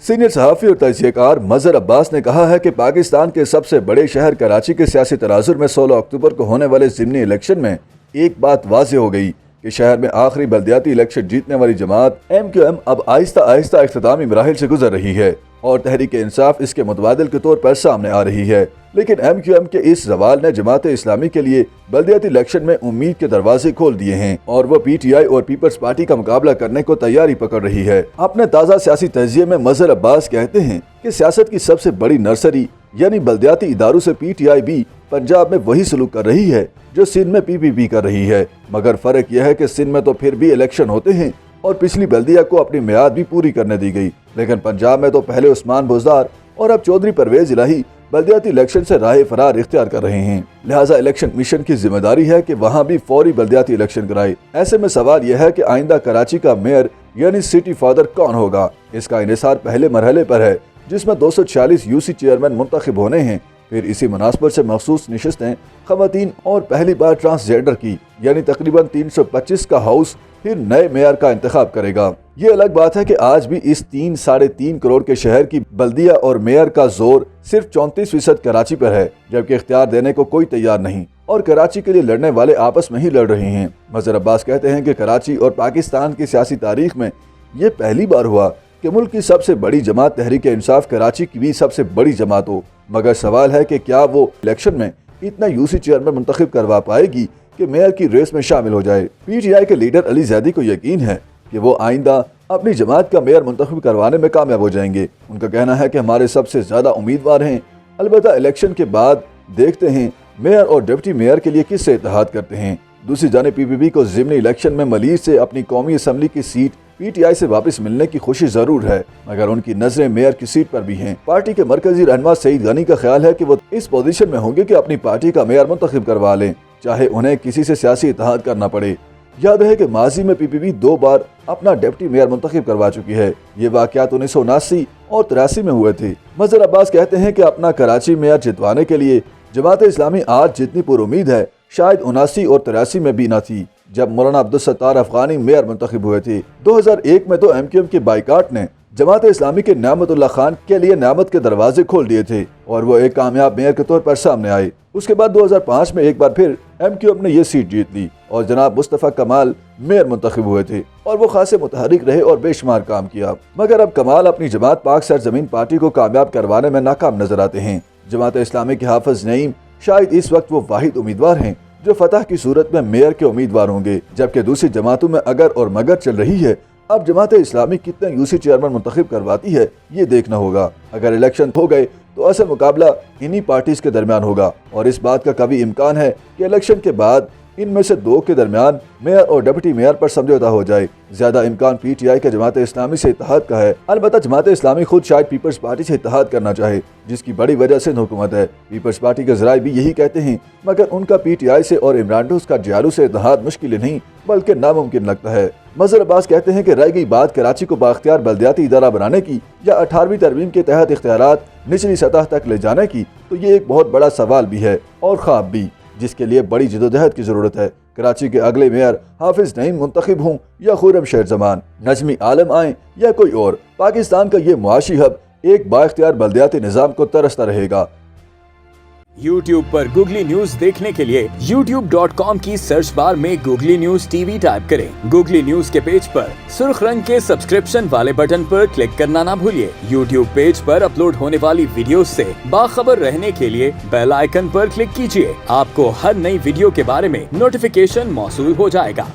Senior सहाफ़ी और तजज़ियाकार मज़हर अब्बास ने कहा है कि पाकिस्तान के सबसे बड़े शहर कराची के सियासी तनाज़ुर में 16 अक्टूबर को होने वाले ज़िमनी इलेक्शन में एक बात वाज़ेह हो गई कि शहर में आखिरी बल्दियाती इलेक्शन जीतने वाली जमात MQM अब आहिस्ता आहिस्ता इख्तितामी मराहिल से गुजर रही है और तहरीक इंसाफ इसके मुतबादिल के तौर पर सामने आ रही है। लेकिन MQM के इस जवाल ने जमात इस्लामी के लिए बल्दियाती इलेक्शन में उम्मीद के दरवाजे खोल दिए हैं और वो PTI और पीपल्स पार्टी का मुकाबला करने को तैयारी पकड़ रही है। अपने ताज़ा सियासी तजिए में मज़हर अब्बास कहते हैं कि सियासत की सबसे बड़ी नर्सरी यानी बल्दियाती इदारों से PTI भी पंजाब में वही सलूक कर रही है जो सिंध में PPP कर रही है, मगर फर्क यह है कि सिंध में तो फिर भी इलेक्शन होते हैं और पिछली बल्दिया को अपनी मियाद भी पूरी करने दी गई, लेकिन पंजाब में तो पहले उस्मान बुज़दार और अब चौधरी परवेज इलाही बल्दियाती इलेक्शन से राह फरार इख्तियार कर रहे हैं। लिहाजा इलेक्शन मिशन की जिम्मेदारी है कि वहाँ भी फौरी बल्दियाती इलेक्शन कराए। ऐसे में सवाल यह है कि आइंदा कराची का मेयर यानी सिटी फादर कौन होगा। इसका इन्हिसार पहले मरहले पर है जिसमें 246 UC चेयरमैन मुंतखब होने हैं। फिर इसी मुनासबत से मखसूस नशिस्तें खवातीन और पहली बार ट्रांसजेंडर की यानी तकरीबन 325 का हाउस फिर नए मेयर का इंतखाब करेगा। ये अलग बात है कि आज भी इस 3-3.5 करोड़ के शहर की बल्दिया और मेयर का जोर सिर्फ 34% कराची पर है, जबकि इख्तियार देने को कोई तैयार नहीं और कराची के लिए लड़ने वाले आपस में ही लड़ रहे हैं। मज़हर अब्बास कहते हैं कि कराची और पाकिस्तान की सियासी तारीख में ये पहली बार हुआ कि मुल्क की सबसे बड़ी जमात तहरीक इंसाफ कराची की भी सबसे बड़ी जमात हो, मगर सवाल है कि क्या वो इलेक्शन में इतना UC चेयरमैन मुंतखब करवा पाएगी कि मेयर की रेस में शामिल हो जाए। PTI के लीडर अली जैदी को यकीन है कि वो आइंदा अपनी जमात का मेयर मुंतखब करवाने में कामयाब हो जाएंगे। उनका कहना है कि हमारे सबसे ज्यादा उम्मीदवार हैं, अलबत्ता इलेक्शन के बाद देखते हैं मेयर और डिप्टी मेयर के लिए किससे इत्तेहाद करते हैं। दूसरी जानिब PPP को ज़िमनी इलेक्शन में मलीर से अपनी कौमी असम्बली की सीट PTI से वापस मिलने की खुशी जरूर है, मगर उनकी नजरें मेयर की सीट पर भी हैं। पार्टी के मरकजी रहनुमा सईद गनी का ख्याल है कि वो इस पोजीशन में होंगे कि अपनी पार्टी का मेयर मुंतखब करवा लें, चाहे उन्हें किसी से सियासी इत्तेहाद करना पड़े। याद है कि माजी में PPP 2 बार अपना डिप्टी मेयर मुंतखब करवा चुकी है। ये वाक़यात 1979 और 83 में हुए थे। मज़हर अब्बास कहते हैं कि अपना कराची मेयर जितवाने के लिए जमात इस्लामी आज जितनी पुरुमीद है शायद 79 और 83 में भी न थी, जब मौलाना अब्दुल सत्तार अफगानी मेयर मुंतखब हुए थे। 2001 में तो MQM के बाइकाट ने जमात इस्लामी के नियामतुल्लाह खान के लिए नियामत के दरवाजे खोल दिए थे और वो एक कामयाब मेयर के तौर पर सामने आए। उसके बाद 2005 में एक बार फिर MQM ने ये सीट जीत ली और जनाब मुस्तफ़ा कमाल मेयर मुंतखब हुए थे और वो खासे मुतहरिक रहे और बेशुमार काम किया, मगर अब कमाल अपनी जमात पाक सरजमीन पार्टी को कामयाब करवाने में नाकाम नजर आते हैं। जमात इस्लामी के हाफिज नईम शायद इस वक्त वो वाहिद उम्मीदवार हैं जो फतह की सूरत में मेयर के उम्मीदवार होंगे, जबकि दूसरी जमातों में अगर और मगर चल रही है। अब जमात इस्लामी कितने UC चेयरमैन मुंतखब करवाती है ये देखना होगा। अगर इलेक्शन हो गए तो असल मुकाबला इन्हीं पार्टीज के दरमियान होगा और इस बात का कभी इम्कान है कि इलेक्शन के बाद इनमें से 2 के दरमियान मेयर और डिप्टी मेयर पर समझौता हो जाए। ज्यादा इम्कान PTI के जमात इस्लामी से इत्तेहाद का है। अलबत्ता जमात इस्लामी खुद शायद पीपल्स पार्टी से इत्तेहाद करना चाहे, जिसकी बड़ी वजह से हुकूमत है। पीपल्स पार्टी के ज़राए भी यही कहते हैं, मगर उनका PTI से और इमरान का JRU से इत्तेहाद मुश्किल नहीं बल्कि नामुमकिन लगता है। मज़हर अब्बास कहते हैं कि रह गई बात कराची को बाख्तियार बल्दियाती इदारा बनाने की या 18वीं तरमीम के तहत इख्तियारात निचली सतह तक ले जाने की, तो ये एक बहुत बड़ा सवाल भी है और ख्वाब भी, जिसके लिए बड़ी जदोजहद की जरूरत है। कराची के अगले मेयर हाफिज नईम मुंतखब हों या खुर्रम शेर जमान, नजमी आलम आए या कोई और, पाकिस्तान का ये मुआशी हब एक बाख्तियार बल्दियाती निज़ाम को तरसता रहेगा। YouTube पर गूगली न्यूज देखने के लिए youtube.com की सर्च बार में गूगली न्यूज TV टाइप करें। गूगली न्यूज के पेज पर सुर्ख रंग के सब्सक्रिप्शन वाले बटन पर क्लिक करना ना भूलिए। YouTube पेज पर अपलोड होने वाली वीडियोस से बाखबर रहने के लिए बेल आइकन पर क्लिक कीजिए। आपको हर नई वीडियो के बारे में नोटिफिकेशन मौसूल हो जाएगा।